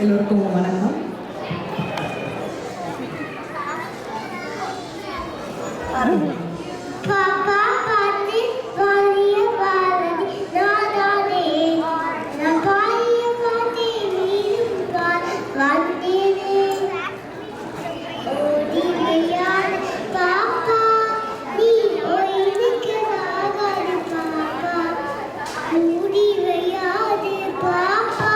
எல்லோருக்கும் வணக்கம். பாப்பா பாத்து பாலிய பாரதி நாதானே நான் பாலிய பாத்தே நீரும் வந்தேனே ஓடி விளையாட பாப்பா நீ ஓய்வுக்கு நாகாது பாப்பா ஓடி விளையாடு பாப்பா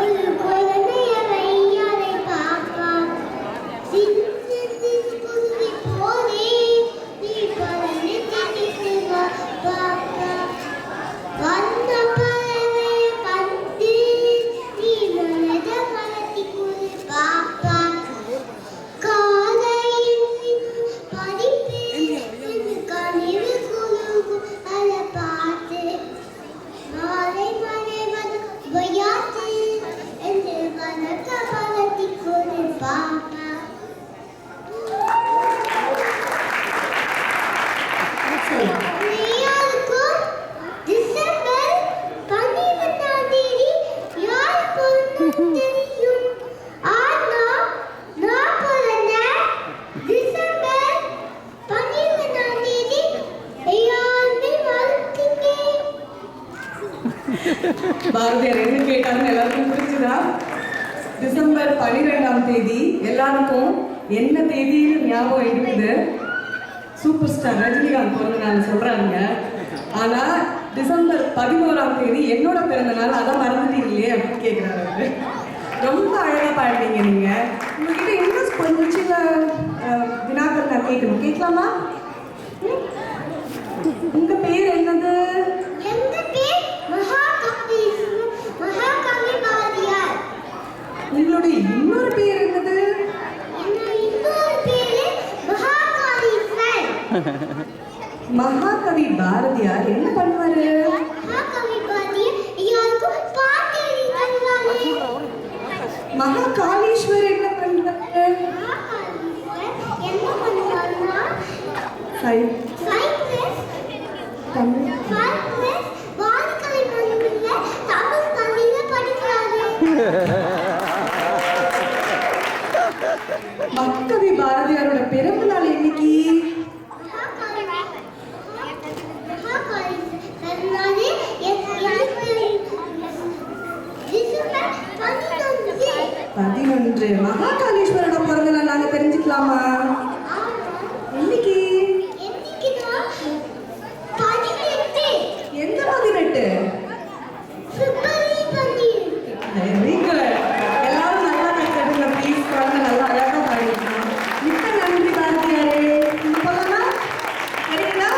ஒரு குழந்தைய வையாதே பாப்பா பாரதியார் என்ன கேட்டாருன்னு எல்லாருக்கும் புரிஞ்சுதா? டிசம்பர் 12ஆம் தேதி எல்லாருக்கும் என்ன தேதியில் ஞாபகம் இருக்குது? சூப்பர் ஸ்டார் ரஜினிகாந்த் பிறந்த நாள் சொல்றாங்க. ஆனா டிசம்பர் 11ஆம் தேதி என்னோட பிறந்த நாள், அதை மறந்துட்டீங்களே அப்படின்னு கேட்கிறாரு. ரொம்ப அழகா பாடுறீங்க நீங்க. உங்ககிட்ட இன்னும் கொஞ்சம் சின்ன வினாக்கள் நான் கேட்கணும், கேட்கலாமா? உங்க பேர் என்னது? உங்களுடைய இன்னொரு பேர் என்னது? மகாகவி பாரதியார் என்ன பண்ணுவாரு? மகாகாலீஸ்வர் என்ன பண்றாரு? மகாகவி பாரதியாரோட பிறந்த நாள் இன்னைக்கு. மகாகாலீஸ்வரோட பிறந்த நாள் நாங்க தெரிஞ்சுக்கலாமா? இன்னைக்கு எந்த 18? Very good. எல்லாரும் நல்லா கத்துடுங்க ப்ளீஸ். குழந்தை நல்லா அழகா பாடிக்கலாம். மிக்க நன்றி பாரதியாரே. போகலாமா? சரிங்களா?